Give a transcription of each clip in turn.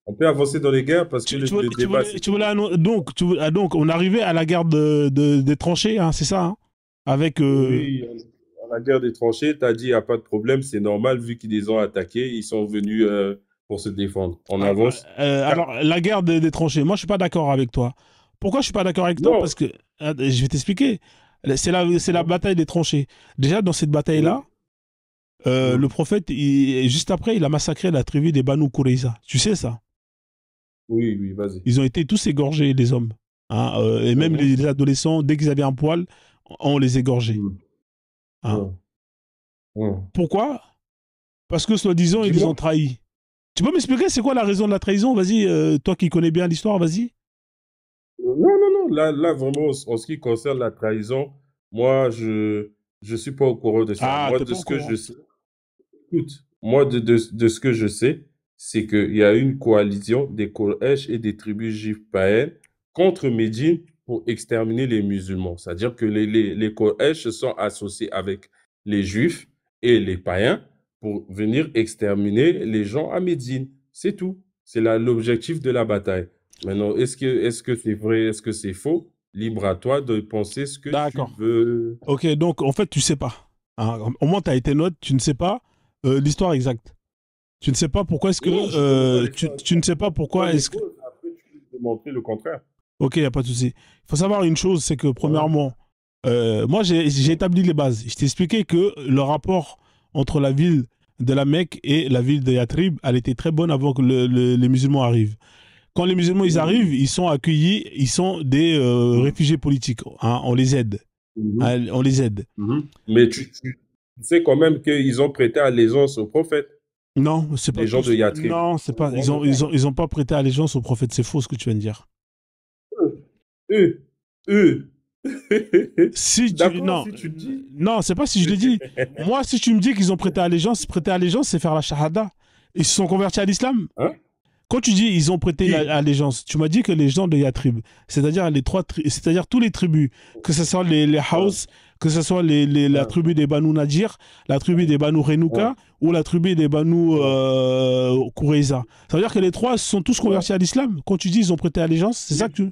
On peut avancer dans les guerres parce que Tu, tu, le voulais, tu débat, voulais- c'est tu que voulais donc, donc, on arrivait à la guerre des tranchées, hein, c'est ça, hein, avec... oui, la guerre des tranchées, tu as dit, il n'y a pas de problème, c'est normal, vu qu'ils les ont attaqués, ils sont venus pour se défendre. On alors, avance. alors, la guerre des tranchées, moi, je suis pas d'accord avec toi. Pourquoi je suis pas d'accord avec toi? Non. Parce que, je vais t'expliquer. C'est la bataille des tranchées. Déjà, dans cette bataille-là, Oui. le Mhm. prophète, juste après, il a massacré la tribu des Banu Qurayza. Tu sais ça? Oui, oui, vas-y. Ils ont été tous égorgés, les hommes. Hein, et même Mhm. les adolescents, dès qu'ils avaient un poil, on les égorgeait. Mhm. Hein. Mhm. Mhm. Pourquoi? Parce que, soi-disant, ils les ont Dis-moi. trahis. Tu peux m'expliquer c'est quoi la raison de la trahison? Vas-y, toi qui connais bien l'histoire, vas-y. Non, non, non. Là, vraiment, en ce qui concerne la trahison, moi, je suis pas au courant de ça. Ah, Moi, t'es de pas au ce que je courant. sais, écoute, moi, de ce que je sais, c'est qu'il y a une coalition des Quraysh et des tribus juives païennes contre Médine pour exterminer les musulmans. C'est-à-dire que les Quraysh se sont associés avec les juifs et les païens pour venir exterminer les gens à Médine. C'est tout. C'est l'objectif de la bataille. Maintenant, est-ce que c'est vrai, est-ce que c'est faux? Libre à toi de penser ce que tu D'accord. veux. Ok, donc en fait, tu sais pas. Hein. Au moins, tu as été neutre, tu ne sais pas l'histoire exacte. Tu ne sais pas pourquoi est-ce que... Non, je ne connais pas tu ne sais pas je donne pourquoi les est-ce que... causes, après tu peux démontrer le contraire. Ok, il n'y a pas de souci. Il faut savoir une chose, c'est que Voilà. premièrement, moi j'ai établi les bases. Je t'ai expliqué que le rapport entre la ville de la Mecque et la ville de Yatrib, elle était très bonne avant que les musulmans arrivent. Quand les musulmans ils Oui. arrivent, ils sont accueillis, ils sont des Mhm. réfugiés politiques. Hein, on les aide. Mhm. Hein, on les aide. Mhm. Mais tu sais quand même qu'ils ont prêté allégeance au prophète, Non, c'est pas les gens de tous. Yatrib. Non, c'est pas. Non, non. Ils ont pas prêté allégeance au prophète. C'est faux ce que tu viens de dire. Eux, eux. Si tu D'accord, non, si tu dis. non, c'est pas si je l'ai dit. Moi, si tu me dis qu'ils ont prêté allégeance, c'est faire la shahada. Ils se sont convertis à l'islam. Hein? Quand tu dis ils ont prêté Qui? allégeance, tu m'as dit que les gens de Yatrib, c'est-à-dire c'est-à-dire tous les tribus, que ce soit les Hein, Haus, que ce soit la hein, tribu des Banu Nadir, la tribu des Banu hein, Renouka ou la tribu des Banu hein, Qurayza. Ça veut dire que les trois se sont tous hein. convertis à l'islam. Quand tu dis ils ont prêté allégeance, c'est ça que tu...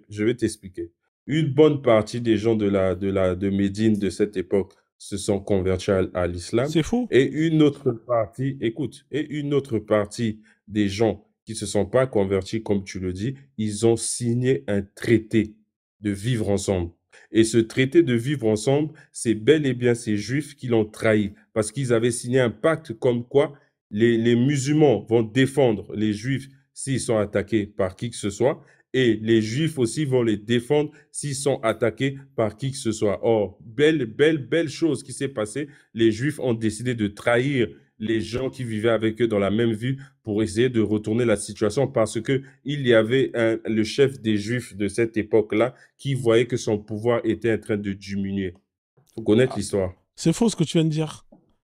Je vais t'expliquer. Une bonne partie des gens de Médine de cette époque se sont convertis à l'islam C'est faux. et une autre partie, écoute, et une autre partie des gens qui se sont pas convertis, comme tu le dis, ils ont signé un traité de vivre ensemble. Et ce traité de vivre ensemble, c'est bel et bien ces juifs qui l'ont trahi parce qu'ils avaient signé un pacte comme quoi les musulmans vont défendre les juifs s'ils sont attaqués par qui que ce soit et les Juifs aussi vont les défendre s'ils sont attaqués par qui que ce soit. Or, belle chose qui s'est passée. Les Juifs ont décidé de trahir les gens qui vivaient avec eux dans la même ville pour essayer de retourner la situation parce que il y avait le chef des Juifs de cette époque-là qui voyait que son pouvoir était en train de diminuer. Il faut connaître Ah, l'histoire. c'est faux ce que tu viens de dire.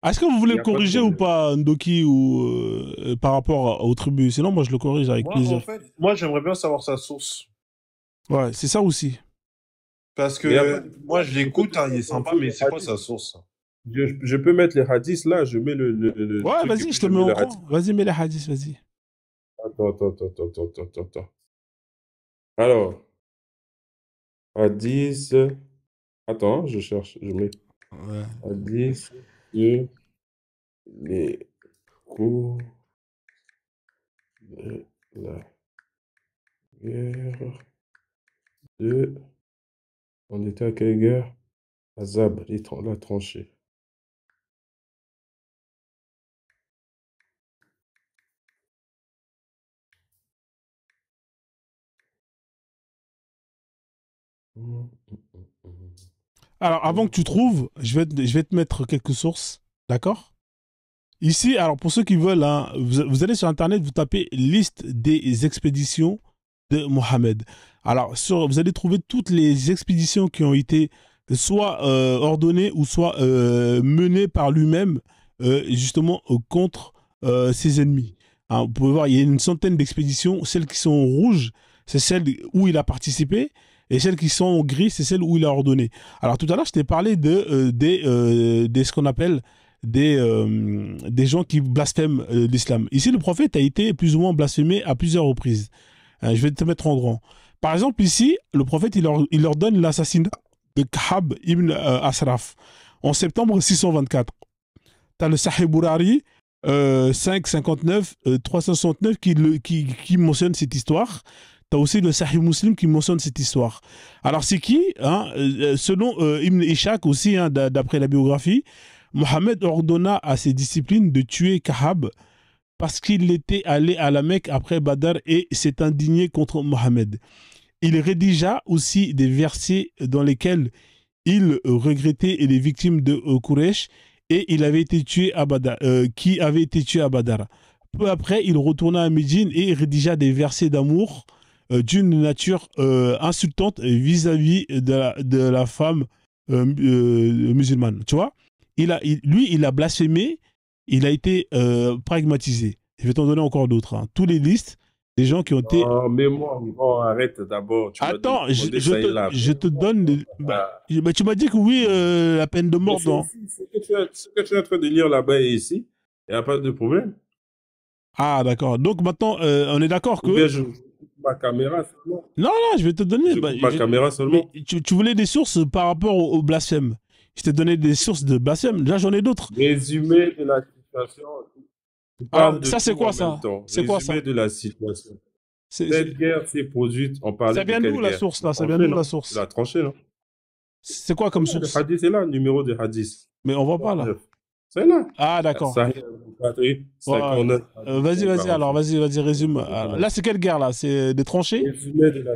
Est-ce que vous voulez Il le n'y a pas de corriger ou problème. pas, Ndoki, ou par rapport aux tribus? Sinon, moi, je le corrige avec Moi, en plaisir. fait, moi, j'aimerais bien savoir sa source. Ouais, c'est ça aussi. Parce Mais il n'y a pas que de moi, problème. je Je peux l'écoute, tout hein, il est mettre sympa, aussi mais les c'est quoi sa hadiths. source? Je peux mettre les hadiths là, je mets le Ouais, truc et vas-y, puis je te je mets mets au le hadith. courant. Vas-y, mets les hadiths, vas-y. Attends. Alors, hadith. Attends, je cherche, je mets Ouais. hadith de les cours de la guerre de. On était à quelle guerre? Azab, la tranchée. Alors, avant que tu trouves, je vais te mettre quelques sources. D'accord? Ici, alors pour ceux qui veulent, hein, vous allez sur Internet, vous tapez liste des expéditions de Mohammed. Alors, vous allez trouver toutes les expéditions qui ont été soit ordonnées ou soit menées par lui-même, justement, contre ses ennemis. Hein, vous pouvez voir, il y a une centaine d'expéditions. Celles qui sont rouges, c'est celles où il a participé. Et celles qui sont grises, c'est celles où il a ordonné. Alors tout à l'heure, je t'ai parlé de, ce qu'on appelle des gens qui blasphèment l'islam. Ici, le prophète a été plus ou moins blasphémé à plusieurs reprises. Je vais te mettre en grand. Par exemple, ici, le prophète, il ordonne l'assassinat de Kahab ibn Asraf en septembre 624. Tu as le Sahih Bourari 559 369 qui mentionne cette histoire. Tu as aussi le Sahih Muslim qui mentionne cette histoire. Alors, c'est qui hein selon Ibn Ishaq aussi, hein, d'après la biographie, Mohammed ordonna à ses disciples de tuer Kahab parce qu'il était allé à la Mecque après Badr et s'est indigné contre Mohammed. Il rédigea aussi des versets dans lesquels il regrettait les victimes de Quraysh et il avait été tué à Badr, qui avait été tué à Badr. Peu après, il retourna à Médine et rédigea des versets d'amour d'une nature insultante vis-à-vis de la femme musulmane. Tu vois, lui, il a blasphémé, il a été pragmatisé. Je vais t'en donner encore d'autres. Hein. Tous les listes des gens qui ont été... mais moi, bon, arrête d'abord. Attends, je te donne... Bah, tu m'as dit que oui, la peine de mort dans... Ce que tu es en train de lire là-bas et ici, il n'y a pas de problème. Ah, d'accord. Donc maintenant, on est d'accord que... Ou bien je ma caméra seulement. Non, je vais te donner... Ma caméra seulement. Tu voulais des sources par rapport au blasphème. Je t'ai donné des sources de blasphème. Là, j'en ai d'autres. Résumé de la situation... Alors, ça, c'est quoi ça? C'est quoi ça? Résumé de la situation. Cette guerre s'est produite, on parlait ça vient d'où la source là? Ça vient d'où la source? La tranchée, non? C'est quoi comme source? Le hadith, c'est là, le numéro de hadith. Mais on voit pas là. C'est là. Ah, d'accord. Vas-y, alors, vas-y, résume. Là, c'est quelle guerre là? C'est des tranchées? Résumé de la...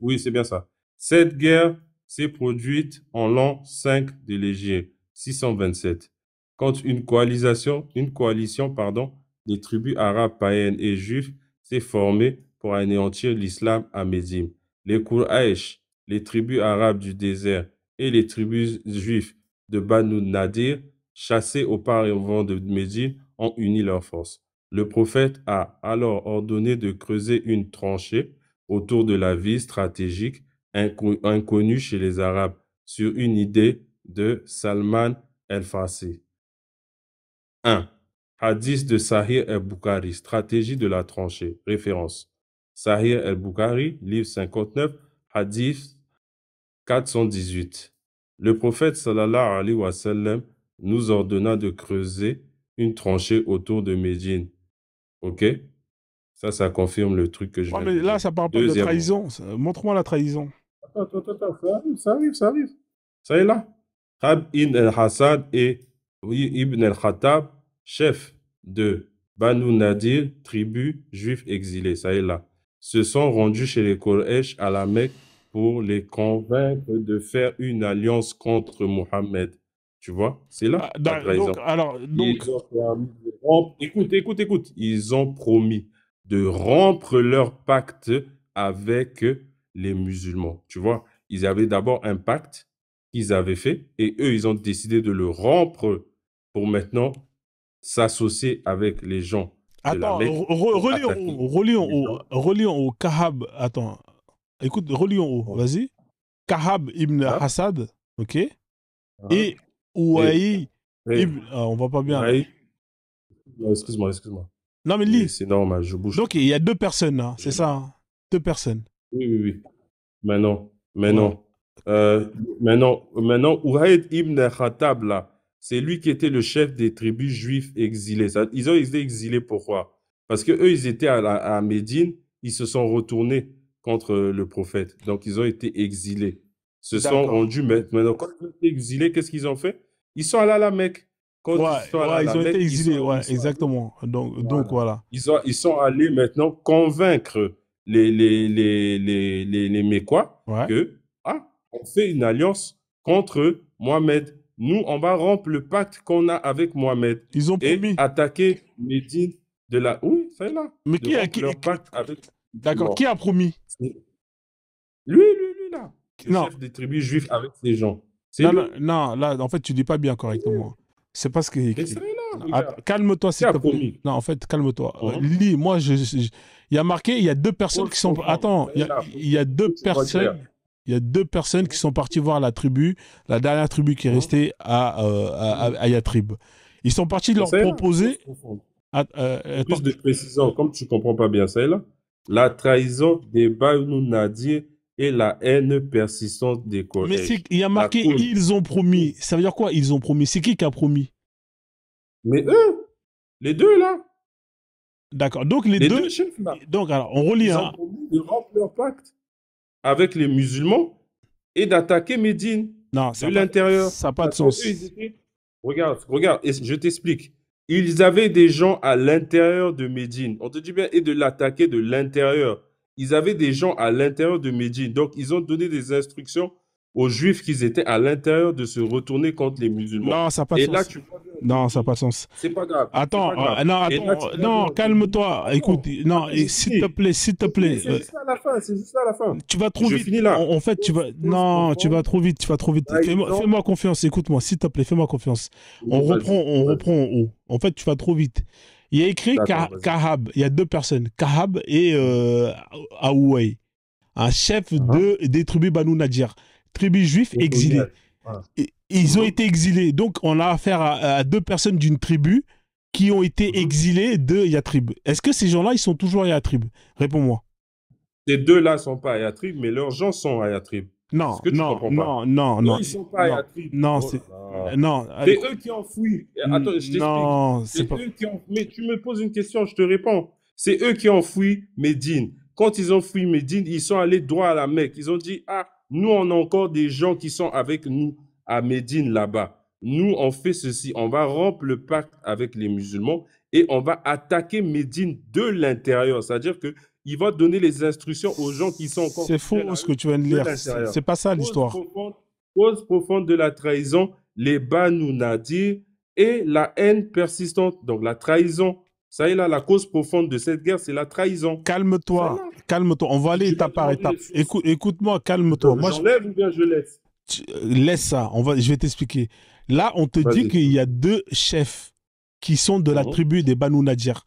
Oui, c'est bien ça. Cette guerre s'est produite en l'an 5 de l'Hégire, 627. Quand une coalition, des tribus arabes païennes et juifs s'est formée pour anéantir l'islam à Médine. Les Quraysh, les tribus arabes du désert et les tribus juives de Banu Nadir, chassés auparavant de Médine, ont uni leurs forces. Le prophète a alors ordonné de creuser une tranchée autour de la ville stratégique inconnue chez les Arabes sur une idée de Salman el-Farsi. 1. Hadith de Sahih el-Bukhari, stratégie de la tranchée. Référence. Sahih el-Bukhari, livre 59, hadith 418. Le prophète sallallahu alayhi wa sallam nous ordonna de creuser une tranchée autour de Médine. Ok? Ça confirme le truc que je viens de dire. Mais là, ça parle pas de trahison. Montre-moi la trahison. Attends, ça arrive. Ça est là. Rab ibn al-Hassad et Ibn al-Khattab, chef de Banu Nadir, tribu juif exilé, ça est là, se sont rendus chez les Quraysh à la Mecque pour les convaincre de faire une alliance contre Mohammed. Tu vois, c'est là la trahison. Écoute. Ils ont promis de rompre leur pacte avec les musulmans. Tu vois, ils avaient d'abord un pacte qu'ils avaient fait et eux, ils ont décidé de le rompre pour maintenant s'associer avec les gens de la Mecque. Relions au Kahab. Attends, écoute, relions au. Vas-y. Kahab ibn Hassad, ok. Et Ouaï ibn... on va pas bien. Excuse-moi. Non, mais lis. C'est normal, je bouge. Donc, il y a deux personnes, là, c'est ça hein? Deux personnes. Oui. Maintenant, Ouaïd ibn Khattab, là, c'est lui qui était le chef des tribus juifs exilés. Ils ont été exilés pourquoi? Parce que eux, ils étaient à Médine, ils se sont retournés contre le prophète. Donc, ils ont été exilés. Se sont rendus maintenant. Quand ils ont été exilés, qu'est-ce qu'ils ont fait? Ils sont allés à la Mecque. Ils ont été exilés, exactement. Donc, voilà. Ils sont allés maintenant convaincre les Mécois que, on fait une alliance contre Mohamed. Nous, on va rompre le pacte qu'on a avec Mohamed. Ils ont promis. Et attaquer Médine de la... Oui, c'est là. Mais qui a D'accord, qui a promis? Lui, là. Le chef des tribus juifs avec ces gens. Non, là, en fait, tu dis pas bien correctement. C'est parce que... calme-toi, s'il te plaît. Non, en fait, calme-toi. Lis, moi, il y a marqué, il y a deux personnes qui sont... Attends, il y a deux personnes... Il y a 2 personnes qui sont parties voir la dernière tribu qui est restée à Yatrib. Ils sont partis leur Ça est là. proposer... Plus de précision, comme tu comprends pas bien ça est là. La trahison des Banu Nadir et la haine persistante des Mais Quraysh. il y a marqué cause- ils ont promis. Ça veut dire quoi, ils ont promis? C'est qui a promis? Mais eux, les deux là, D'accord. Donc les les deux. deux chefs là, Donc alors on relit. ils Hein. ont promis de rompre leur pacte avec les musulmans et d'attaquer Médine Non, de l'intérieur. ça n'a pas de Parce que sens. eux, ils étaient- Regarde, et je t'explique. Ils avaient des gens à l'intérieur de Médine. On te dit bien, et de l'attaquer de l'intérieur. Ils avaient des gens à l'intérieur de Médine. Donc, ils ont donné des instructions aux Juifs qui étaient à l'intérieur de se retourner contre les musulmans. Non, ça n'a pas de Et sens. là, tu vois bien, Non, ça n'a pas de sens. c'est pas grave. Attends, c'est pas grave. non, Et là, attends, tu vois non, bien, calme-toi. attends, Écoute, non, j'ai s'il fini. te plaît, s'il te plaît. C'est juste à la fin, c'est juste à la fin. Tu vas trop Je vite. finis là. En fait, tu vas. Non, tu vas trop vite. Tu vas trop vite. Par exemple- Fais-moi confiance. Écoute-moi, s'il te plaît, fais-moi confiance. On Vas-y, reprend vas-y. en haut. En fait, tu vas trop vite. Il y a écrit D'accord, vas-y. Kahab. Il y a 2 personnes, Kahab et Aouay, un chef des tribus Banu Nadir, tribus juifs exilés. Voilà. Ils ont été exilés. Donc, on a affaire à 2 personnes d'une tribu qui ont été exilées de Yatrib. Est-ce que ces gens-là, ils sont toujours à Yatrib? Réponds-moi. Ces deux-là sont pas à Yatrib, mais leurs gens sont à Yatrib. Non, Est-ce que tu non, comprends pas? non, non, Non, non. ils sont pas à Non, Yatrib. non, Oh c'est... là là. Non, C'est eux qui ont fui. Attends, je t'explique. non, C'est c'est pas... eux qui ont... Mais tu me poses une question, je te réponds. C'est eux qui ont fui Médine. Quand ils ont fui Médine, ils sont allés droit à la Mecque. Ils ont dit, ah, nous, on a encore des gens qui sont avec nous à Médine, là-bas. Nous, on fait ceci. On va rompre le pacte avec les musulmans et on va attaquer Médine de l'intérieur. C'est-à-dire que il va donner les instructions aux gens qui sont encore C'est fidèles faux à ce eux que tu viens de de lire. l'intérieur. C'est pas ça l'histoire. Cause profonde de la trahison, les Banu Nadir et la haine persistante. Donc la trahison, ça y est là, la cause profonde de cette guerre, c'est la trahison. Calme-toi, Ça y est. calme-toi. On va aller Tu étape vas par demander étape. les sources. Écoute-moi, calme-toi. Moi, J'enlève ou bien je laisse? laisse ça. Je vais t'expliquer. Là, on te dit Vas-y. qu'il y a 2 chefs qui sont de la Mhm. tribu des Banu Nadir.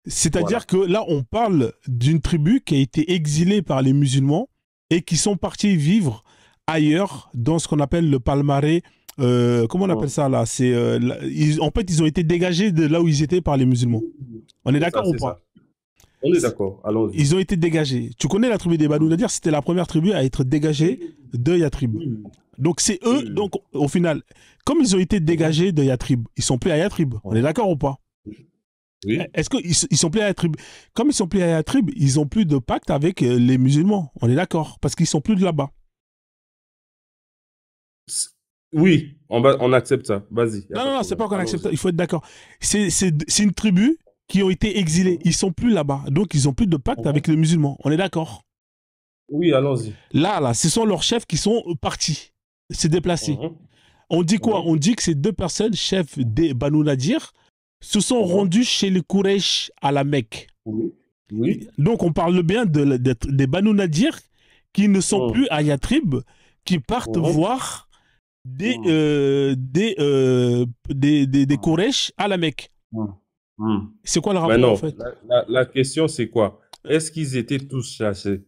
C'est-à-dire que là, on parle d'une tribu qui a été exilée par les musulmans et qui sont partis vivre ailleurs dans ce qu'on appelle le palmarès. Comment on appelle ça là? En fait, ils ont été dégagés de là où ils étaient par les musulmans. On est d'accord ou c'est pas? ça. On est d'accord, allons-y. Ils ont été dégagés. Tu connais la tribu des Banu Nadir? C'était la première tribu à être dégagée de Yatrib. Oui. Donc c'est eux, Oui. donc au final, comme ils ont été dégagés de Yatrib, ils sont plus à Yatrib. On est d'accord ou pas? Oui. Est-ce qu'ils sont plus à Yatrib? Comme ils sont plus à Yatrib, ils ont plus de pacte avec les musulmans. On est d'accord? Parce qu'ils sont plus de là-bas. Oui, on accepte ça. Vas-y. Y a Non, de c'est problème. pas qu'on accepte. Allons-y. Il faut être d'accord. C'est une tribu qui ont été exilés. Ils sont plus là-bas. Donc ils ont plus de pacte avec les musulmans. On est d'accord? Oui, allons-y. Là, ce sont leurs chefs qui sont partis, se déplacer. Mhm. On dit quoi? Mhm. On dit que ces 2 personnes, chefs des Banu Nadir, se sont rendus chez les Quraysh à la Mecque. Oui. Oui. Donc on parle bien des Banu Nadir qui ne sont Mhm. plus à Yatrib, qui partent Mhm. voir des Quraysh à la Mecque. Mhm. C'est quoi le Mais rapport non, en fait? la question c'est quoi? Est-ce qu'ils étaient tous chassés?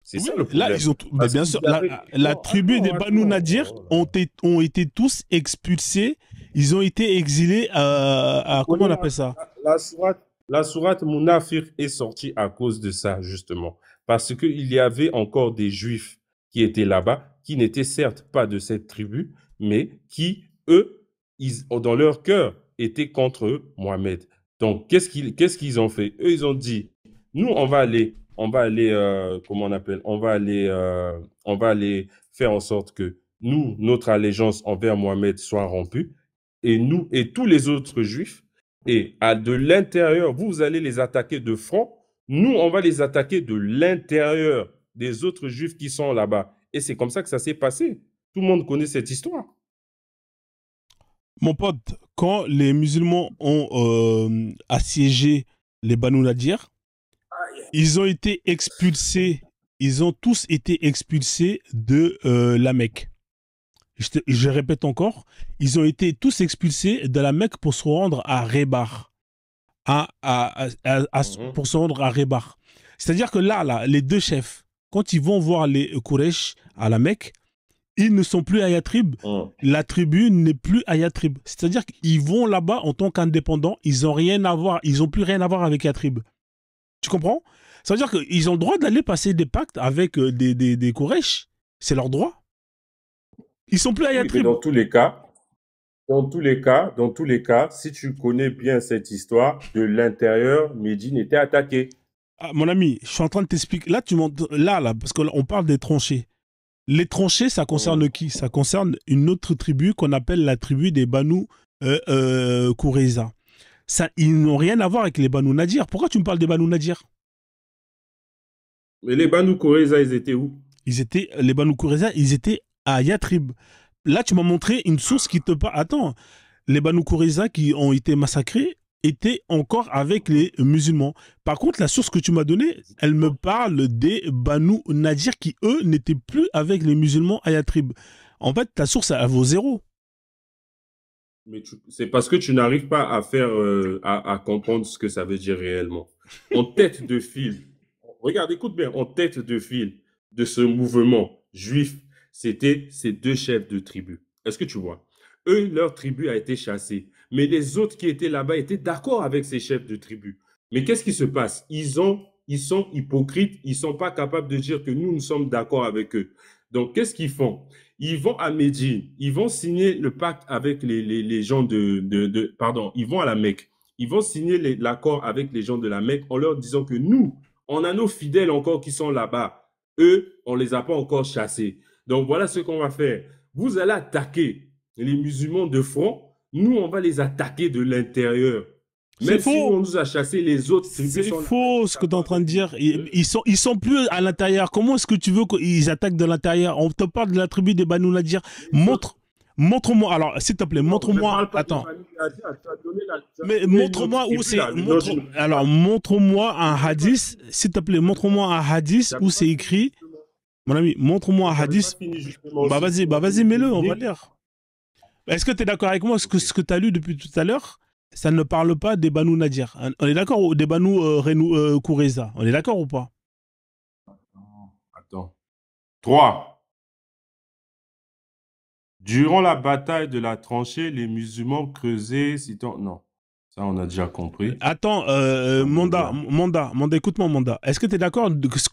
C'est Oui, ça le problème. là, ils ont mais Parce bien qu'ils sûr, avaient- la Non, tribu des attends, Banu attends. Nadir Oh là là. ont été tous expulsés. Ils ont été exilés à comment on appelle ça? La sourate Munafir est sortie à cause de ça, justement. Parce qu'il y avait encore des Juifs qui étaient là-bas, qui n'étaient certes pas de cette tribu, mais qui, eux, dans leur cœur, étaient contre Mohamed. Donc, qu'est-ce qu'ils ont fait? Eux, ils ont dit, nous, on va aller, comment on appelle? On va aller faire en sorte que nous, notre allégeance envers Mohamed soit rompue, et nous, et tous les autres Juifs, et de l'intérieur, vous allez les attaquer de front. Nous, on va les attaquer de l'intérieur des autres Juifs qui sont là-bas. Et c'est comme ça que ça s'est passé. Tout le monde connaît cette histoire. Mon pote, quand les musulmans ont assiégé les Banu Nadir, ils ont été expulsés. Ils ont tous été expulsés de la Mecque. Je répète encore, ils ont été tous expulsés de la Mecque pour se rendre à Rebar. Pour se rendre à Rebar. C'est-à-dire que là, les 2 chefs, quand ils vont voir les Quraysh à la Mecque, ils ne sont plus à Yatrib. La tribu n'est plus à Yatrib. C'est-à-dire qu'ils vont là-bas en tant qu'indépendants, ils n'ont rien à voir, ils n'ont plus rien à voir avec Yatrib. Tu comprends? Ça veut dire qu'ils ont le droit d'aller passer des pactes avec des Quraysh. C'est leur droit. Ils sont plus à Oui, mais Yatrib. dans tous les cas, si tu connais bien cette histoire, de l'intérieur, Médine était attaqué. Ah, mon ami, je suis en train de t'expliquer. Là, là, parce qu'on parle des tranchées. Les tranchées, ça concerne qui? Ça concerne une autre tribu qu'on appelle la tribu des Banu Qurayza. Ça, ils n'ont rien à voir avec les Banu Nadir. Pourquoi tu me parles des Banu Nadir? Mais les Banu Qurayza, ils étaient où? Les Banu Qurayza, ils étaient à Yatrib. Là, tu m'as montré une source qui te parle. Attends, les Banu Qurayza qui ont été massacrés étaient encore avec les musulmans. Par contre, la source que tu m'as donnée, elle me parle des Banu Nadir qui, eux, n'étaient plus avec les musulmans à Yatrib. En fait, ta source, elle vaut zéro. Mais c'est parce que tu n'arrives pas à faire, à comprendre ce que ça veut dire réellement. En tête de file, regarde, écoute bien, en tête de file de ce mouvement juif, c'était ces deux chefs de tribu. Est-ce que tu vois? Eux, leur tribu a été chassée. Mais les autres qui étaient là-bas étaient d'accord avec ces chefs de tribu. Mais qu'est-ce qui se passe? Ils sont hypocrites, ils ne sont pas capables de dire que nous sommes d'accord avec eux. Donc, qu'est-ce qu'ils font? Ils vont à Médine, ils vont signer le pacte avec les gens pardon, ils vont à la Mecque. Ils vont signer l'accord avec les gens de la Mecque en leur disant que nous, on a nos fidèles encore qui sont là-bas. Eux, on ne les a pas encore chassés. Donc, voilà ce qu'on va faire. Vous allez attaquer les musulmans de front. Nous, on va les attaquer de l'intérieur. Même si on nous a chassés, les autres tribus sont là. C'est faux ce que tu es en train de dire. Ils sont plus à l'intérieur. Comment est-ce que tu veux qu'ils attaquent de l'intérieur? On te parle de la tribu des Banu Nadir. Montre-moi. Alors, s'il te plaît, montre-moi. Attends. Mais montre-moi où c'est. Alors, montre-moi un hadith. S'il te plaît, montre-moi un hadith où c'est écrit. Mon ami, montre-moi un hadith. Bah vas-y, mets-le, on va lire. Est-ce que tu es d'accord avec moi? Ce que tu as lu depuis tout à l'heure, ça ne parle pas des Banu Nadir. On est d'accord? Des Banu Qurayza. On est d'accord ou pas? Attends. 3. Durant la bataille de la tranchée, les musulmans creusaient... Non, ça on a déjà compris. Attends, Manda, écoute-moi, Manda. Est-ce que tu es d'accord que ce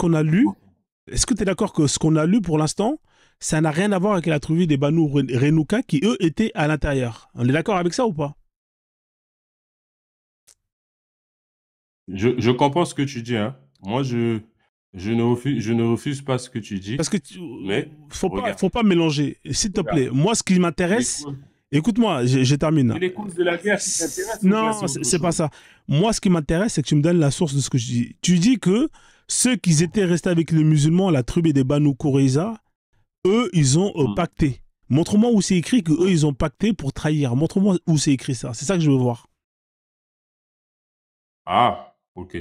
qu'on a lu, pour l'instant, ça n'a rien à voir avec la tribu des Banu Renouka qui, eux, étaient à l'intérieur? On est d'accord avec ça ou pas? Je comprends ce que tu dis, hein. Moi, je ne refuse pas ce que tu dis. Parce que faut pas mélanger. S'il te plaît, moi, ce qui m'intéresse... Écoute-moi, je termine. C'est les causes de la guerre qui t'intéressent? Non, c'est pas ça. Moi, ce qui m'intéresse, c'est que tu me donnes la source de ce que je dis. Tu dis que ceux qui étaient restés avec les musulmans, la tribu des Banu Qurayza, eux, ils ont pacté. Montre-moi où c'est écrit qu'eux, ils ont pacté pour trahir. Montre-moi où c'est écrit ça. C'est ça que je veux voir. Ah, ok.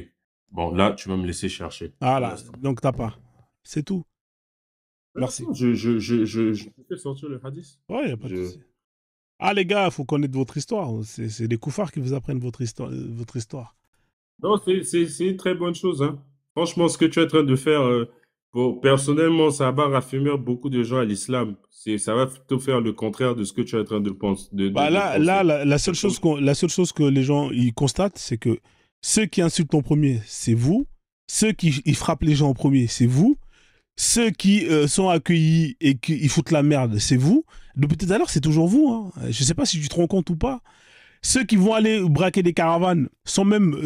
Bon, là, tu vas me laisser chercher. Ah là, donc t'as pas. C'est tout. Merci. Je fais sortir le hadith. Ouais, il n'y a pas de souci. Ah les gars, il faut connaître votre histoire. C'est les koufars qui vous apprennent votre histoire. Non, c'est une très bonne chose, hein. Franchement, ce que tu es en train de faire, personnellement, ça va raffermir beaucoup de gens à l'islam. Ça va plutôt faire le contraire de ce que tu es en train de penser. La seule chose que les gens ils constatent, c'est que ceux qui insultent en premier, c'est vous. Ceux qui frappent les gens en premier, c'est vous. Ceux qui sont accueillis et qui foutent la merde, c'est vous. Depuis tout à l'heure, c'est toujours vous. Hein. Je ne sais pas si tu te rends compte ou pas. Ceux qui vont aller braquer des caravanes sans même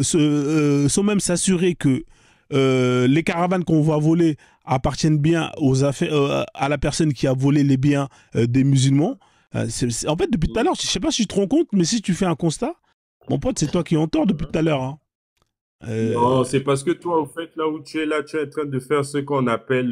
s'assurer que les caravanes qu'on va voler appartiennent bien à la personne qui a volé les biens des musulmans. En fait, depuis tout à l'heure, je ne sais pas si tu te rends compte, mais si tu fais un constat, mon pote, c'est toi qui es en tort depuis tout à l'heure. Hein. Non, c'est parce que toi, en fait, là où tu es là, tu es en train de faire ce qu'on appelle,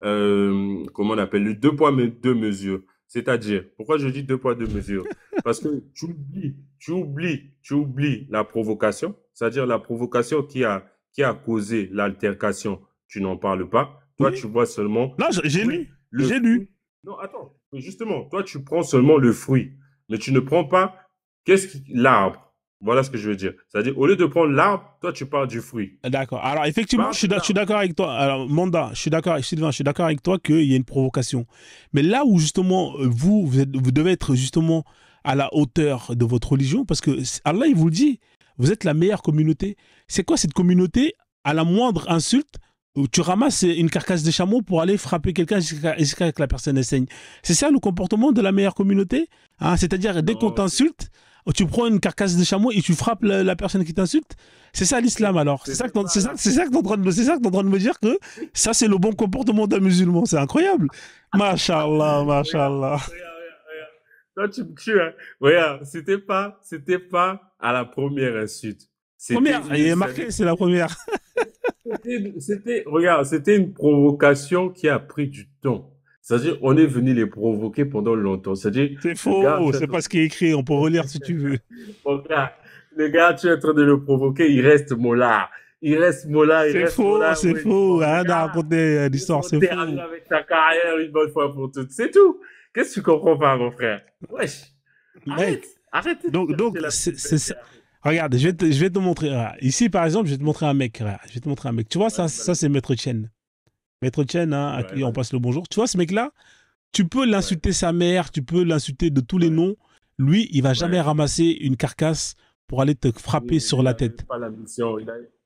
comment on appelle, le 2 poids, 2 mesures. C'est-à-dire, pourquoi je dis 2 poids, 2 mesures? Parce que tu oublies la provocation, c'est-à-dire la provocation qui a causé l'altercation, tu n'en parles pas. Toi, Oui. tu vois seulement... Là, j'ai lu. Non, attends, mais justement, toi, tu prends seulement le fruit, mais tu ne prends pas l'arbre. Voilà ce que je veux dire. C'est-à-dire, au lieu de prendre l'arbre, toi, tu parles du fruit. D'accord. Alors, Tu effectivement, parles de je suis l'arbre. d'accord avec toi. Alors, Manda, je suis d'accord, Sylvain, je suis d'accord avec toi qu'il y a une provocation. Mais là où, justement, vous devez être, justement, à la hauteur de votre religion, parce que Allah, il vous le dit, vous êtes la meilleure communauté. C'est quoi cette communauté? À la moindre insulte, où tu ramasses une carcasse de chameau pour aller frapper quelqu'un jusqu'à que la personne elle saigne. C'est ça le comportement de la meilleure communauté, hein? C'est-à-dire, dès qu'on Non, t'insulte, tu prends une carcasse de chameau et tu frappes la personne qui t'insulte. C'est ça l'islam alors. c'était pas là. C'est ça que t'es en train de, c'est ça que t'es en train de me dire que ça c'est le bon comportement d'un musulman. C'est incroyable. Mashallah, Regarde, mashallah. regarde. Toi, tu me tues, hein. Regarde, c'était pas à la première insulte. C'était Première, il une, est c'est-à-dire marqué, c'est la première. regarde, c'était une provocation qui a pris du temps. C'est-à-dire, on est venu les provoquer pendant longtemps. C'est-à-dire, C'est le gars, faux, tu es en c'est train pas ce qui est écrit. On peut relire si tu veux. mon gars, le gars, tu es en train de le provoquer, il reste molard. Il reste molard, il reste molard. C'est Oui, faux. bon, le Arrête de gars, raconter il l'histoire, faut c'est terminer faux. avec ta carrière une bonne fois pour toutes. C'est tout. Qu'est-ce que tu comprends pas, mon frère? Wesh, Mec, arrête de chercher la petite c'est bête. ça. Regarde, je vais te montrer. Regarde. Ici, par exemple, je vais te montrer un mec. Regarde. Je vais te montrer un mec. Tu vois, Vas-y, ça vas-y. c'est Maître Chen. Maître Chen, hein, à Ouais, qui on vas-y. passe le bonjour. Tu vois, ce mec-là, tu peux Ouais, l'insulter sa mère, tu peux l'insulter de tous les ouais, noms. Lui, il va jamais ouais. ramasser une carcasse pour aller te frapper sur Il la n'avait tête. pas la mission.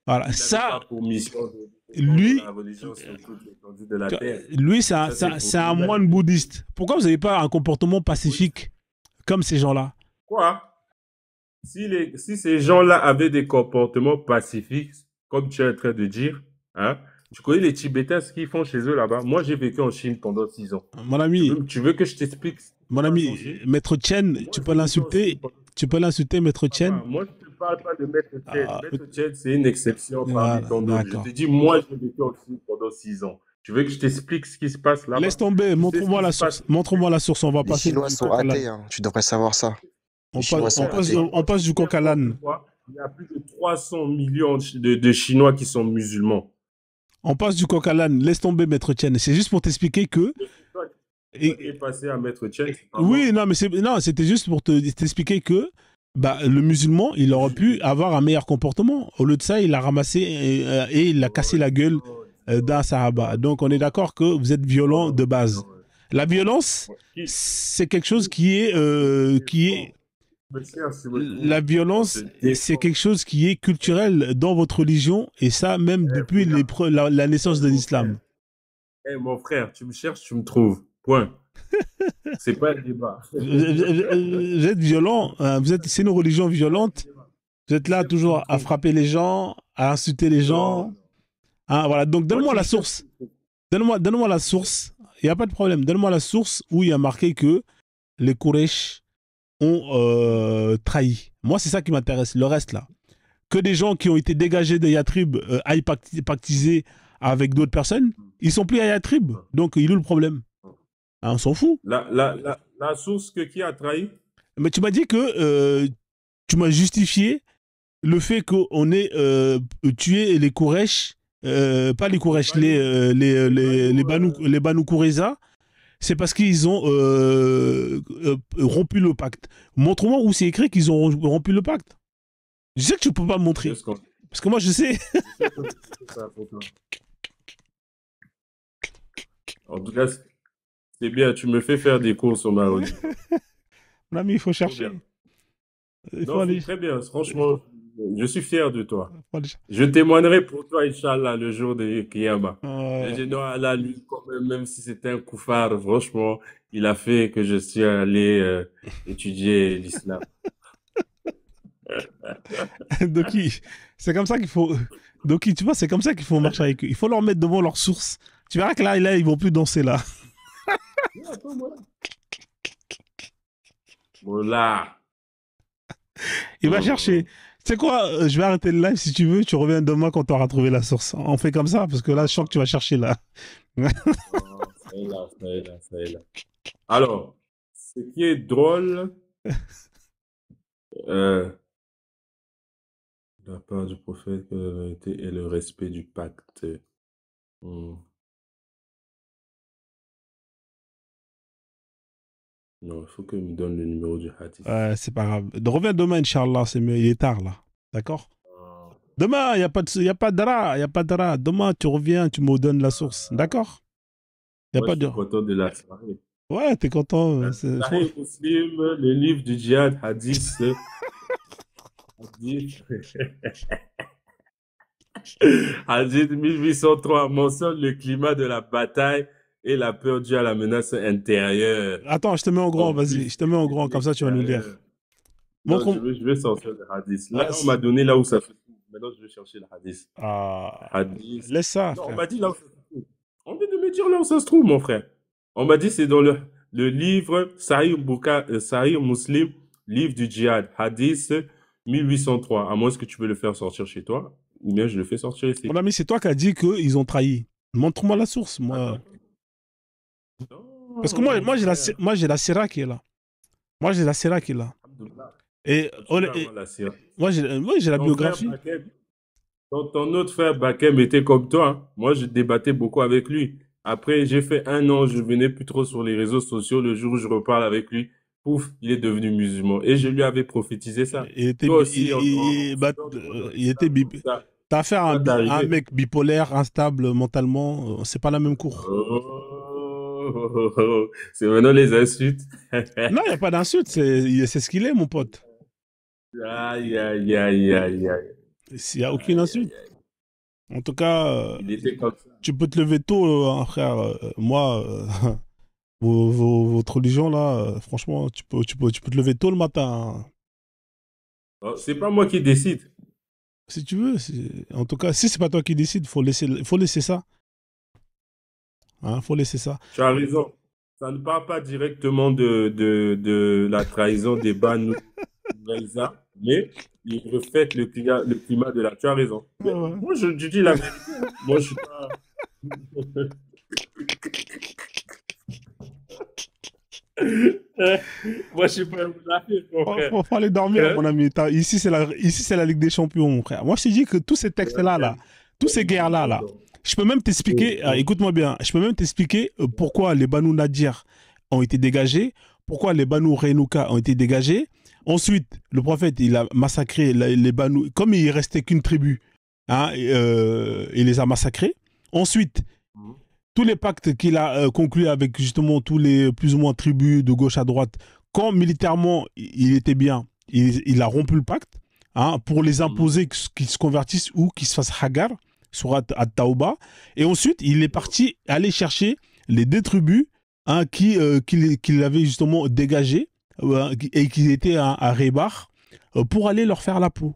Voilà. Il n'avait Ça, pas pour mission de défendre la lui, religion sur toute l'étendue de la terre. lui, Ça, c'est pour c'est un lui-même. moine bouddhiste. Pourquoi vous n'avez pas un comportement Oui. pacifique comme ces gens-là? Quoi? Si ces gens-là avaient des comportements pacifiques, comme tu es en train de dire, hein, tu connais les Tibétains, ce qu'ils font chez eux là-bas. Moi, j'ai vécu en Chine pendant 6 ans. Mon ami, Tu veux que je t'explique ce qui se passe en Chine? Maître Chen, Moi, j'ai vécu en Chine pendant tu peux l'insulter, Maître Chen. Papa, moi, je ne te parle pas de Maître Chen. Ah, Maître Chen, c'est une exception parmi voilà, tant d'autres. Je te d'accord. dis, moi, j'ai vécu en Chine pendant 6 ans. Tu veux que je t'explique ce qui se passe Laisse là-bas? tomber, Tu sais ce montre-moi qui la se source. passe? Montre-moi la source, on va Les passer Chinois du sont coq à athées, l'âne. hein. Tu devrais savoir ça. Les Chinois sont athées. On passe du coq à l'âne. Il y a plus de 300 millions de Chinois qui sont musulmans. On passe du coq à l'âne. Laisse tomber, Maître Chen. C'est juste pour t'expliquer que. Toi, toi qui es et- passé à Maître Chen, c'est pas oui, moi. non, mais non, c'était juste pour t'expliquer que bah, le musulman, il aurait pu avoir un meilleur comportement. Au lieu de ça, il a ramassé et il a cassé la gueule d'un sahaba. Donc, on est d'accord que vous êtes violent de base. La violence, Qui- c'est quelque chose qui est Monsieur, si me trouve, la on se violence, c'est défend. quelque chose qui est culturel dans votre religion, et ça même depuis Regarde, la naissance de mon frère. l'islam. Mon frère, tu me cherches, tu me trouves. Point. C'est pas le débat. Vous êtes violent, hein, c'est une religion violente, vous êtes Tu là cherches, tu me toujours à trouves. frapper les gens, à insulter les Non. gens. Hein, voilà, donc Moi, donne-moi tu la me cherches, source. tu me trouves. Donne-moi la Tu cherches. source. Il n'y a pas de problème. Donne-moi la source où il y a marqué que les Quraysh ont trahi. Moi, c'est ça qui m'intéresse. Le reste, là. Que des gens qui ont été dégagés de Yatrib aillent pactiser avec d'autres personnes, ils sont plus à Yatrib. Donc, il est où le problème? Hein, on s'en fout. La source qui a trahi? Mais tu m'as dit que tu m'as justifié le fait qu'on ait tué les Quraysh, pas les Quraysh, les Banu Qurayza, c'est parce qu'ils ont rompu le pacte. Montre-moi où c'est écrit qu'ils ont rompu le pacte. Je sais que tu peux pas me montrer. Qu'est-ce qu'on Parce que moi, je sais. fait ça pour toi? En tout cas, c'est bien. Tu me fais faire des courses au Maroc. Mon ami, il faut Trop chercher. bien. Il faut Non, aller. c'est très bien. Franchement, je suis fier de toi. faut aller- Je témoignerai pour toi, Inch'Allah, le jour de Kiyama. Euh, Je dis non, Allah, lui, quand même si c'était un koufar, franchement, il a fait que je suis allé étudier l'islam. Doki, c'est comme ça qu'il faut. Doki, tu vois, c'est comme ça qu'il faut marcher avec eux. Il faut leur mettre devant leur source. Tu verras que là, ils vont plus danser là. Voilà. Il va chercher. Tu sais quoi, je vais arrêter le live si tu veux. Tu reviens demain quand tu auras trouvé la source. On fait comme ça parce que là, je sens que tu vas chercher là. Oh, ça y est là, ça y est là, ça y est là. Alors, ce qui est drôle, de la part du prophète, que la vérité et le respect du pacte. Hmm. Non, il faut qu'il me donne le numéro du hadith. C'est pas grave. Reviens demain, Inch'Allah, c'est mieux. Il est tard, là. D'accord? Demain, il n'y a pas de drap. Il n'y a pas de drap. Demain, tu reviens, tu me donnes la source. D'accord? Il n'y a Moi, pas je de... suis content de la soirée. Ouais, t'es content. Sahih Muslim, le livre du djihad, hadith. Hadith. Hadith 1803 mentionne le climat de la bataille et la peur due à la menace intérieure. Attends, je te mets en grand, vas-y. Je te mets en grand, comme ça tu vas nous lire. Non, je vais sortir le hadith. Là, on m'a donné là où ça se trouve. Maintenant, je vais chercher le hadith. Hadith. Laisse ça. Non, on m'a dit là où ça se trouve. On vient de me dire là où ça se trouve, mon frère. On m'a dit c'est dans le livre Sahih Muslim, livre du djihad, hadith 1803. À moins que tu veux le faire sortir chez toi, ou bien je le fais sortir ici. Mon ami, c'est toi qui as dit qu'ils ont trahi. Montre-moi la source, moi. Parce que moi j'ai la Sira qui est là. Moi, j'ai la Sira qui est là. Et moi, j'ai la biographie. Ton autre frère Bakem était comme toi. Hein. Moi, je débattais beaucoup avec lui. Après, j'ai fait 1 an, je venais plus trop sur les réseaux sociaux. Le jour où je reparle avec lui, pouf, il est devenu musulman. Et je lui avais prophétisé ça. Toi aussi, t'as affaire à un mec bipolaire, instable mentalement. C'est pas la même cour. C'est maintenant les insultes. Non, il n'y a pas d'insultes. C'est ce qu'il est, mon pote. Aïe, aïe, aïe, aïe, aïe. Il n'y a aucune insulte. En tout cas, tu peux te lever tôt, hein, frère. Moi, votre religion, là, franchement, tu peux te lever tôt le matin. Oh, c'est pas moi qui décide. Si tu veux. En tout cas, si c'est pas toi qui décide, faut laisser ça. Faut laisser ça. Tu as raison. Ça ne parle pas directement de la trahison des Banu Reza, mais il reflète le climat de la... Tu as raison. Mais moi, je dis la vérité. Moi, je suis pas... Moi, je suis pas un faut aller dormir, mon ami. Ici, c'est la Ligue des Champions, mon frère. Moi, je te dis que tous ces textes-là, tous ces guerres-là, je peux même t'expliquer, écoute-moi bien, je peux même t'expliquer pourquoi les Banu Nadir ont été dégagés, pourquoi les Banu Renouka ont été dégagés. Ensuite, le prophète, il a massacré les Banu, comme il ne restait qu'une tribu, il les a massacrés. Ensuite, tous les pactes qu'il a conclus avec justement tous les plus ou moins tribus de gauche à droite, quand militairement il était bien, il a rompu le pacte pour les imposer qu'ils se convertissent ou qu'ils se fassent hagar, surat at-Tauba. Et ensuite, il est parti aller chercher les 2 tribus qu'il avait justement dégagées et qui étaient à Rebar pour aller leur faire la peau.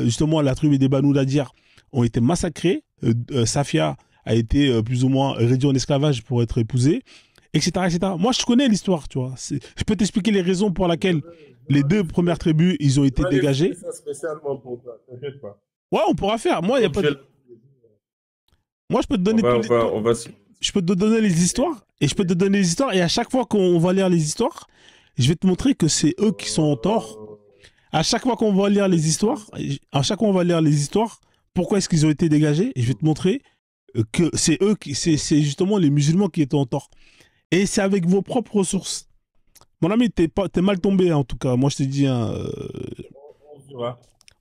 Justement, la tribu des Banu Nadir ont été massacrés. Safia a été plus ou moins réduit en esclavage pour être épousée, etc., etc. Moi, je connais l'histoire, tu vois. Je peux t'expliquer les raisons pour lesquelles les 2 premières tribus, ils ont été dégagés. Ça spécialement pour toi, t'inquiète pas. Ouais, on pourra faire. Moi, il y a pas de... Moi, je peux te donner je peux te donner les histoires et je peux te donner les histoires et à chaque fois qu'on va lire les histoires, je vais te montrer que c'est eux qui sont en tort. À chaque fois qu'on va lire les histoires, pourquoi est-ce qu'ils ont été dégagés? Et je vais te montrer que c'est eux c'est justement les musulmans qui étaient en tort. Et c'est avec vos propres ressources. Mon ami, t'es mal tombé en tout cas. Moi, je te dis.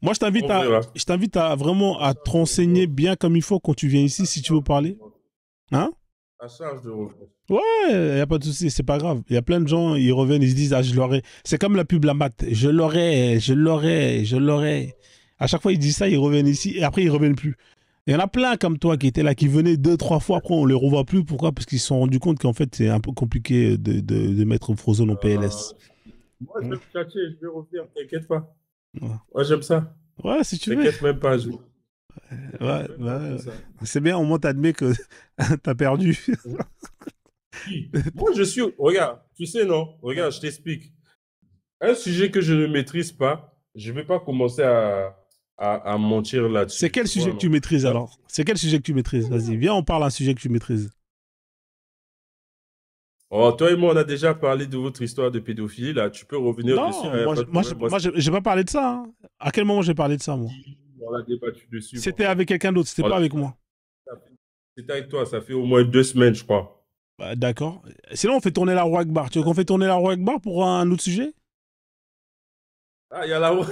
Moi, je t'invite à vraiment à te renseigner bien comme il faut quand tu viens ici, si tu veux parler. À charge de revanche. Ouais, il n'y a pas de souci, c'est pas grave. Il y a plein de gens, ils reviennent, ils se disent, je l'aurais. C'est comme la pub la mat. Je l'aurais. À chaque fois, ils disent ça, ils reviennent ici et après, ils reviennent plus. Il y en a plein comme toi qui étaient là, qui venaient 2-3 fois, après, on les revoit plus. Pourquoi? Parce qu'ils se sont rendus compte qu'en fait, c'est un peu compliqué de mettre Frozone en PLS. Moi, je vais me tchatcher, je vais revenir, t'inquiète pas. Moi, j'aime ça. Ouais, si tu veux. T'inquiète même pas. Ouais. C'est bien, au moins t'admets que t'as perdu. Moi, je suis... Regarde, tu sais, non? Regarde, je t'explique. Un sujet que je ne maîtrise pas, je ne vais pas commencer à mentir là-dessus. C'est quel sujet que tu maîtrises alors? C'est quel sujet que tu maîtrises? Vas-y, viens, on parle d'un sujet que tu maîtrises. Oh, toi et moi, on a déjà parlé de votre histoire de pédophilie, là. Tu peux revenir dessus. Moi, j'ai pas parlé de ça. À quel moment j'ai parlé de ça, moi? On a débattu dessus. C'était avec quelqu'un d'autre, c'était pas avec moi. C'était avec toi, ça fait au moins 2 semaines, je crois. Bah, d'accord. Sinon, on fait tourner la roue Akbar. Tu veux qu'on fait tourner la roue Akbar pour un autre sujet? Ah, il y a la roue,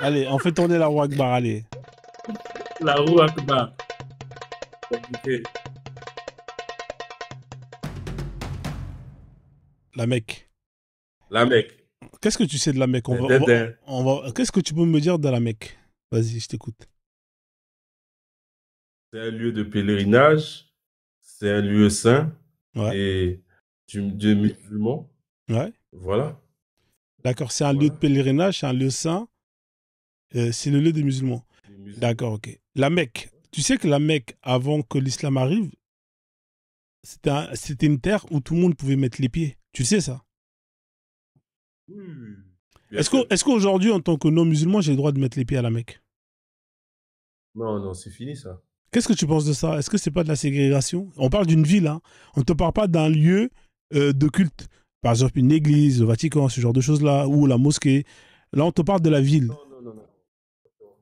Allez, on fait tourner la roue Akbar, allez. la roue Akbar. Compliqué. La Mecque. La Mecque. Qu'est-ce que tu sais de la Mecque? Qu'est-ce que tu peux me dire de la Mecque? Vas-y, je t'écoute. C'est un lieu de pèlerinage, c'est un lieu saint Ouais, et du musulman. ouais. Voilà, D'accord, c'est un lieu de voilà. pèlerinage, c'est un lieu saint, c'est le lieu des musulmans. Les musulmans. D'accord, ok. La Mecque. Tu sais que la Mecque, avant que l'islam arrive, c'était une terre où tout le monde pouvait mettre les pieds. Tu sais ça? Oui, bien sûr. Est-ce qu'aujourd'hui, en tant que non-musulman, j'ai le droit de mettre les pieds à la Mecque? Non, non, c'est fini ça. Qu'est-ce que tu penses de ça? Est-ce que c'est pas de la ségrégation? On parle d'une ville, hein. On ne te parle pas d'un lieu de culte. Par exemple, une église, le Vatican, ce genre de choses-là, ou la mosquée. Là, on te parle de la ville. Non, non, non, non.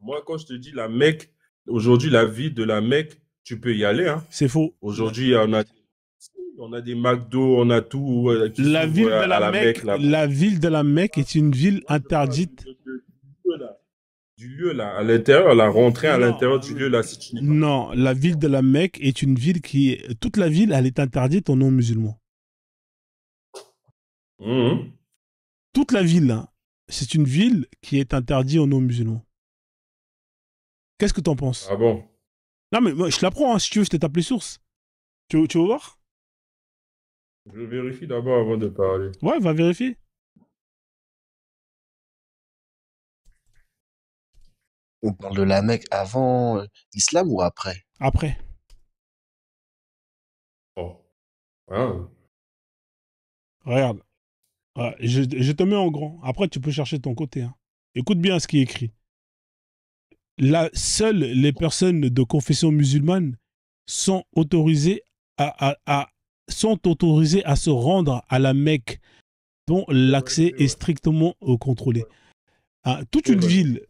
Moi, quand je te dis la Mecque, aujourd'hui, la ville de la Mecque, tu peux y aller, hein. C'est faux. Aujourd'hui, on a des McDo, on a tout qui La s'ouvre ville de à la la Mecque Mecque, là-bas. la ville de la Mecque est une ville Moi, je parle interdite. du lieu là. Du lieu là, à l'intérieur, la rentrée à Non, l'intérieur du lieu là, si tu n'es pas. non, la ville de la Mecque est une ville toute la ville, elle est interdite aux non-musulmans. Mhm. Toute la ville, hein, c'est une ville qui est interdite aux non-musulmans. Qu'est-ce que t'en penses? Ah bon? Non, mais moi, je te l'apprends, hein, si tu veux, je te tape les sources. Tu veux voir? Je vérifie d'abord avant de parler. Ouais, va vérifier. On parle de la Mecque avant l'islam ou après? Après. Oh. Ah. Regarde. Ouais, je te mets en grand. Après, tu peux chercher de ton côté, hein. Écoute bien ce qui est écrit. Là, seules les personnes de confession musulmane sont autorisées sont autorisées à se rendre à la Mecque, dont C'est vrai, l'accès c'est est vrai. strictement contrôlé. Ah, C'est vrai.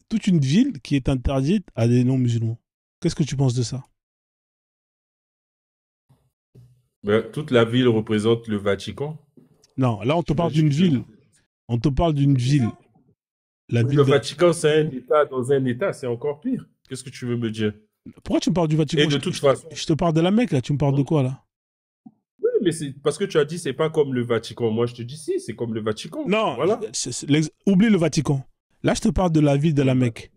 toute une ville qui est interdite à des non-musulmans. Qu'est-ce que tu penses de ça? Ben, toute la ville représente le Vatican. Non, là, on te parle d'une J'imagine que ville. On te parle d'une ville. La le ville de... Vatican, c'est un État dans un État, c'est encore pire. Qu'est-ce que tu veux me dire? Pourquoi tu me parles du Et Vatican? de toute façon, Je te parle de la Mecque, là. Tu me parles de quoi, là? oui, mais c'est parce que tu as dit c'est pas comme le Vatican. Moi, je te dis si, c'est comme le Vatican. Non, Voilà. oublie le Vatican. Là, je te parle de la ville de la Ben, Mecque.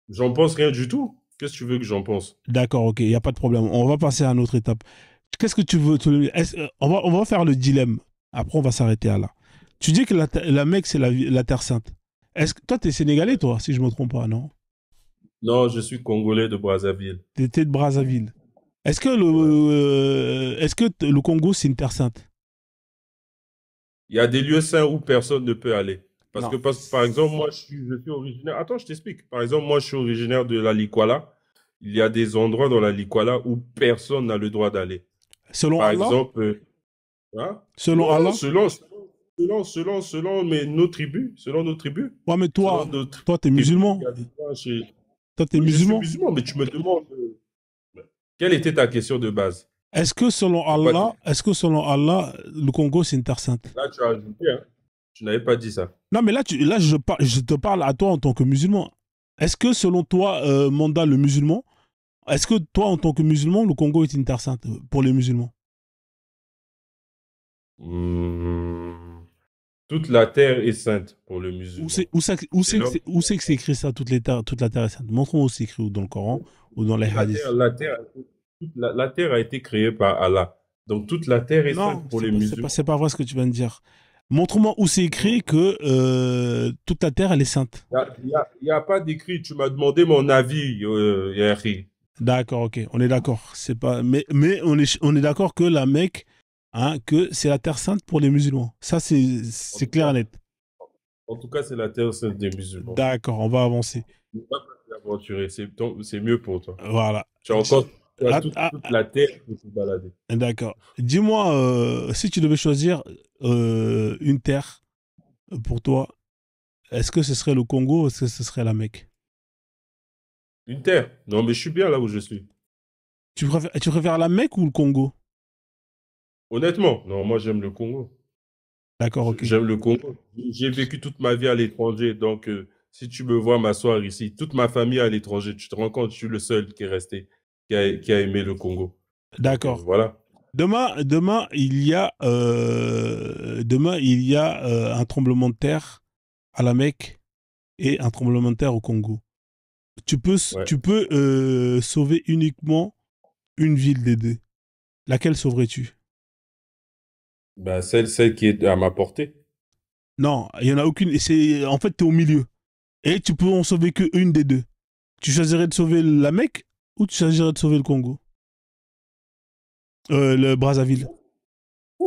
j'en pense rien du tout. Qu'est-ce que tu veux que j'en pense? D'accord, ok, il n'y a pas de problème. On va passer à une autre étape. Qu'est-ce que tu veux on va faire le dilemme. Après, on va s'arrêter à là. Tu dis que la Mecque, c'est la Terre Sainte. Est-ce que toi, tu es sénégalais, toi, si je ne me trompe pas, non? Non, je suis Congolais de Brazzaville. Tu étais de Brazzaville. Ouais. Est-ce que le Congo, c'est une Terre Sainte? Il y a des lieux saints où personne ne peut aller. Non. Par exemple, moi, je suis originaire. Attends, je t'explique. Par exemple, moi, je suis originaire de la Likwala. Il y a des endroits dans la Likwala où personne n'a le droit d'aller. Selon Par Allah? exemple, hein? Selon Non, Allah? selon nos tribus, selon nos tribus, Ouais, mais selon notre toi, t'es tribu, il musulman. y a des gens chez... Toi, t'es Oui, je suis musulman. musulman, mais tu me demandes quelle était ta question de base? Faut pas dire. Est-ce que selon Allah, le Congo, c'est une terre sainte? Là, tu as ajouté, hein? Tu n'avais pas dit ça. Non, mais là, je te parle à toi en tant que musulman. Est-ce que selon toi, Manda, le musulman, est-ce que toi, en tant que musulman, le Congo est une terre sainte pour les musulmans? Hmm. Toute la terre est sainte pour le musulman. C'est l'homme. Où c'est que c'est écrit ça, toute la terre est sainte? Montre-moi où c'est écrit, ou dans le Coran, ou dans les hadiths. La terre a été créée par Allah. Donc toute la terre est Non, sainte pour les musulmans. c'est pas vrai ce que tu viens de dire. Montre-moi où c'est écrit que toute la terre, elle est sainte. Il y a pas d'écrit. Tu m'as demandé mon avis, Yahri. D'accord, ok, on est d'accord. C'est pas, mais on est d'accord que la Mecque, hein, que c'est la terre sainte pour les musulmans. Ça, En c'est tout clair et cas, net. c'est la terre sainte des musulmans. D'accord, on va avancer. Tu ne vas pas t'aventurer. C'est mieux pour toi. Voilà. Tu as encore tu as Ah, ah, toute la terre pour te balader. d'accord. Dis-moi, si tu devais choisir une terre pour toi, est-ce que ce serait le Congo ou est-ce que ce serait la Mecque? Une terre. Non, mais je suis bien là où je suis. Tu préfères la Mecque ou le Congo? Honnêtement, non, moi j'aime le Congo. D'accord, ok. J'aime le Congo. J'ai vécu toute ma vie à l'étranger, donc si tu me vois m'asseoir ici, toute ma famille est à l'étranger, tu te rends compte, je suis le seul qui est resté, qui a aimé le Congo. Donc D'accord. voilà. Demain, il y a un tremblement de terre à la Mecque et un tremblement de terre au Congo. Ouais. Tu peux sauver uniquement une ville des deux. Laquelle sauverais-tu? Bah, celle qui est à ma portée. Non, il y en a aucune. En fait, tu es au milieu. Et tu peux en sauver que une des deux. Tu choisirais de sauver la Mecque ou tu choisirais de sauver le Congo? Le Brazzaville.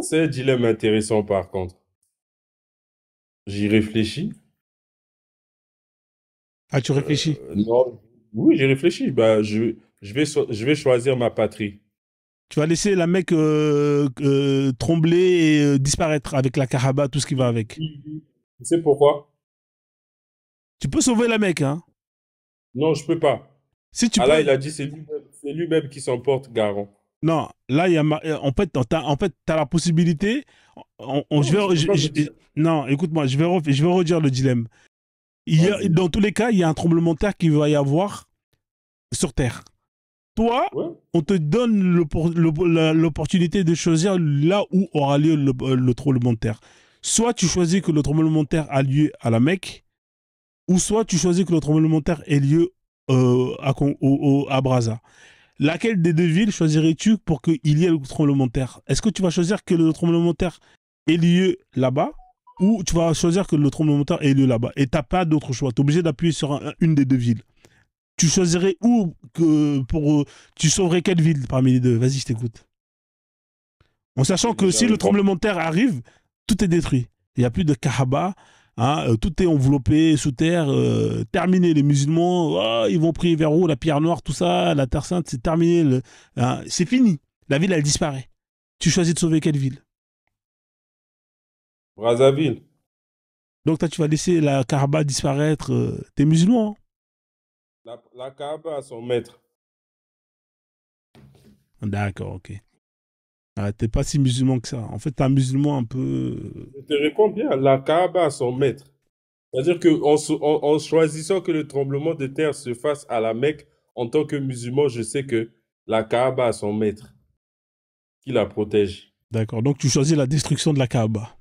C'est un dilemme intéressant par contre. J'y réfléchis. Ah, tu réfléchis. Non. Oui, j'y réfléchis. Bah, je vais choisir ma patrie. Tu vas laisser la Mecque trembler et disparaître avec la Kaaba, tout ce qui va avec. Tu sais pourquoi? Tu peux sauver la Mecque, hein. Non, je peux pas. Si tu Allah, peux. il a dit c'est lui-même qui s'en porte garant. Non, là, il y a. En fait, t'as la possibilité. Non, tu peux pas me dire. Non, écoute-moi, je vais redire le dilemme. Vas-y. Dans tous les cas, il y a un tremblement de terre qui va y avoir sur Terre. Toi, Ouais. on te donne l'opportunité de choisir là où aura lieu le tremblement de terre. Soit tu choisis que le tremblement de terre a lieu à la Mecque, ou soit tu choisis que le tremblement de terre ait lieu à Brazza. Laquelle des deux villes choisirais-tu pour qu'il y ait le tremblement de terre? Est-ce que tu vas choisir que le tremblement de terre ait lieu là-bas, ou tu vas choisir que le tremblement de terre ait lieu là-bas? Et t'as pas d'autre choix. Tu es obligé d'appuyer sur une des deux villes. Tu choisirais où que pour tu sauverais quelle ville parmi les deux? Vas-y, je t'écoute. En sachant C'est que déjà si le le temps. tremblement de terre arrive, tout est détruit. Il n'y a plus de Kahaba, hein, tout est enveloppé sous terre, terminé. Les musulmans, oh, ils vont prier vers où? La pierre noire, tout ça, la terre sainte, c'est terminé. Hein, c'est fini. La ville, elle disparaît. Tu choisis de sauver quelle ville? Brazzaville. Donc toi, tu vas laisser la Kaaba disparaître. T'es musulman, hein. La Kaaba a son maître. D'accord, ok. Ah, t'es pas si musulman que ça. En fait, t'es un musulman un peu. Je te réponds bien, la Kaaba a son maître. C'est-à-dire en choisissant que le tremblement de terre se fasse à la Mecque, en tant que musulman, je sais que la Kaaba a son maître qui la protège. D'accord. Donc tu choisis la destruction de la Kaaba.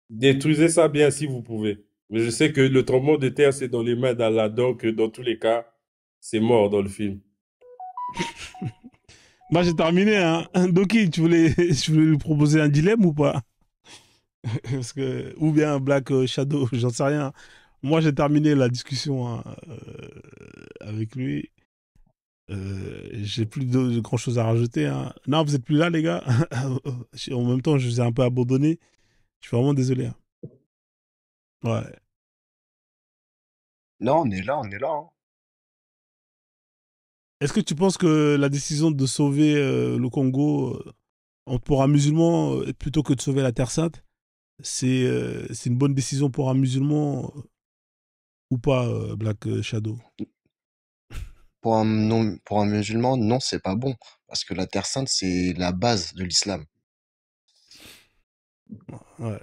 Détruisez ça bien si vous pouvez. Mais je sais que le tremblement de terre, c'est dans les mains d'Allah, donc dans tous les cas, c'est mort dans le film. Moi, j'ai terminé, hein. Doki, tu voulais lui proposer un dilemme ou pas? Parce que, ou bien Black Shadow, j'en sais rien. Moi, j'ai terminé la discussion, hein, avec lui. J'ai plus de grand chose à rajouter, hein. Non, vous êtes plus là, les gars. En même temps, je vous ai un peu abandonné. Je suis vraiment désolé, hein. Ouais. Non, on est là, hein. Est-ce que tu penses que la décision de sauver le Congo pour un musulman plutôt que de sauver la Terre Sainte, c'est une bonne décision pour un musulman ou pas, Black Shadow? Pour un musulman, non, c'est pas bon. Parce que la Terre Sainte, c'est la base de l'islam. Ouais,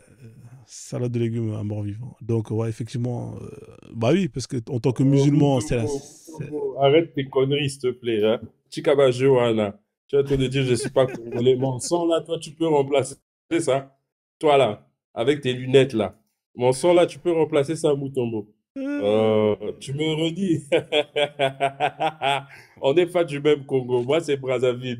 salade de légumes à mort-vivant. Donc, ouais, effectivement, bah oui, parce que en tant que Oh, musulman, Mutombo, arrête tes conneries, s'il te plaît. Hein. Chikaba Johanna, tu vas te dire, je ne suis pas congolais. Mon sang, là, toi, tu peux remplacer ça. Toi, là, avec tes lunettes, là. Mon sang, là, tu peux remplacer ça, Mutombo. Tu me redis. On n'est pas du même Congo. Moi, c'est Brazzaville.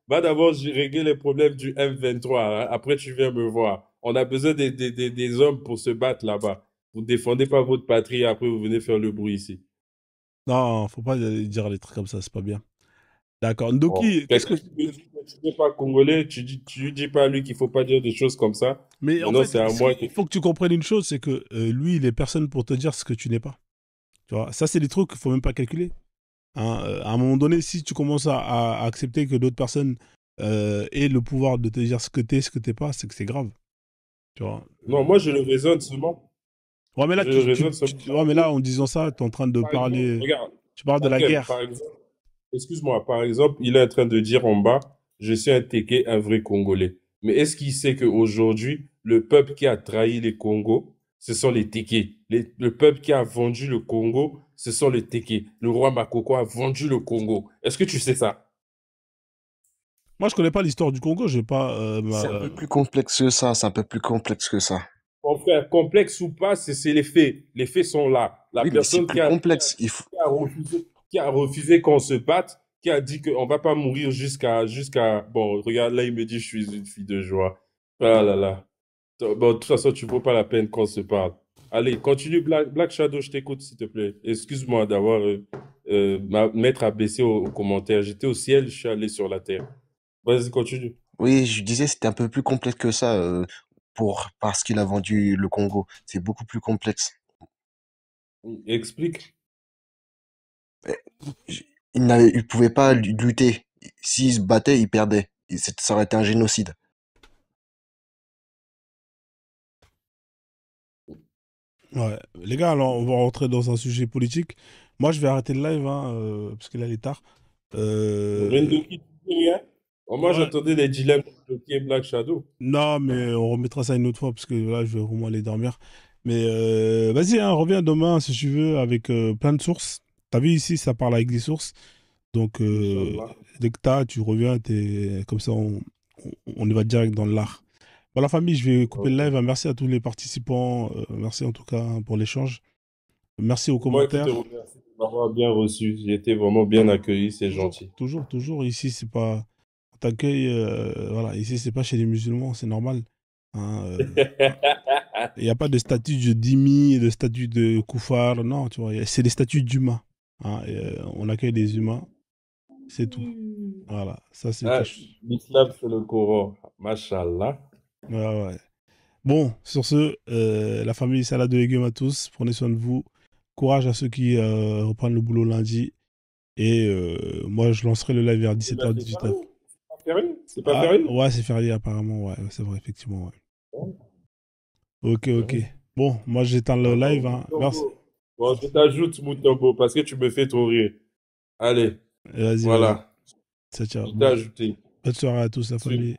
Va d'abord régler les problèmes du M23. Hein. Après, tu viens me voir. On a besoin des hommes pour se battre là-bas. Vous ne défendez pas votre patrie, après vous venez faire le bruit ici. non, faut pas dire les trucs comme ça, c'est pas bien. D'accord. Bon. Ndoki, qu'est-ce Quelqu'un que. qui te dit que tu n'es pas congolais, tu dis pas à lui qu'il faut pas dire des choses comme ça. Mais en Maintenant, fait, c'est à moi que... il faut que tu comprennes une chose, c'est que lui, il est personne pour te dire ce que tu n'es pas. Tu vois, ça, c'est des trucs qu'il faut même pas calculer. Hein. À un moment donné, si tu commences à accepter que d'autres personnes aient le pouvoir de te dire ce que t'es pas, c'est que c'est grave. Tu vois. Non, moi, je le raisonne seulement. Ouais, mais là, Je le raisonne seulement. ouais, mais là, en disant ça, tu es en train de Par exemple, parler. regarde, Tu parles de la laquelle, guerre. par exemple? excuse-moi, par exemple, il est en train de dire en bas, je suis un Téké, un vrai Congolais. Mais est-ce qu'il sait qu'aujourd'hui, le peuple qui a trahi les Congos, ce sont les Téké. Le peuple qui a vendu le Congo, ce sont les Téké. Le roi Makoko a vendu le Congo. Est-ce que tu sais ça? Moi, je connais pas l'histoire du Congo. J'ai pas. C'est un peu plus complexe que ça, c'est un peu plus complexe que ça. Mon frère, complexe ou pas, c'est les faits. Les faits sont là. La Oui, mais c'est personne plus complexe. Il faut... qui a refusé qu'on se batte, qui a dit qu'on va pas mourir bon, regarde, là, il me dit, je suis une fille de joie. Ah là là. Bon, de toute façon, tu ne vaut pas la peine qu'on se parle. Allez, continue, Black Shadow, je t'écoute, s'il te plaît. Excuse-moi d'avoir, m'être abaissé aux commentaires. J'étais au ciel, je suis allé sur la terre. Vas-y, continue. Oui, je disais, c'était un peu plus complexe que ça, parce qu'il a vendu le Congo. C'est beaucoup plus complexe. Explique. J- il pouvait pas lutter. S'il se battait, il perdait. Ça aurait été un génocide. Ouais. Les gars, alors, on va rentrer dans un sujet politique. Moi, je vais arrêter le live, hein, parce que là, il est tard. Euh, Rendoki, tu dis rien? Oh, moi, Ouais. j'attendais les dilemmes de Rendoki et Black Shadow. Non, mais on remettra ça une autre fois, parce que là, je vais vraiment aller dormir. Mais vas-y, hein, reviens demain, si tu veux, avec plein de sources. T'as vu ici, ça parle avec des sources. Donc, Inch'Allah. dès que tu reviens, comme ça, on y va direct dans l'art. Bon, la famille, je vais couper le Ok. live, hein. Merci à tous les participants. Merci en tout cas, hein, pour l'échange. Merci aux C'est moi qui te commentaires. remercie de m'avoir bien reçu. J'ai été vraiment bien accueilli, c'est Toujours, gentil. toujours, toujours. Ici, c'est pas. On t'accueille, voilà. Ici, c'est pas chez les musulmans, c'est normal. Hein, il n'y a pas de statut de dhimmi, de statut de koufar. Non, tu vois. C'est des statuts d'humains. Hein, et, on accueille des humains, c'est tout. Voilà. Ça, c'est Ah, quelque chose. l'islam, c'est le Coran. Mashallah. Ouais, ouais. Bon, sur ce, la famille, salade de légumes à tous. Prenez soin de vous. Courage à ceux qui reprennent le boulot lundi. Et moi, je lancerai le live vers Et là, 17h, c'est 18h. férié. C'est pas férié? C'est pas Ah, férié? ouais, c'est férié apparemment. Ouais, c'est vrai, effectivement. Ouais. Bon, Ok, ok. bon. Bon, moi, j'éteins le D'accord, live. Hein. Merci. Moutombo. Bon, je t'ajoute Moutombo parce que tu me fais trop rire. Allez, Vas-y, vas-y. voilà. Ciao, ciao. Je t'ai ajouté. Bonne soirée à tous, la Suis. famille.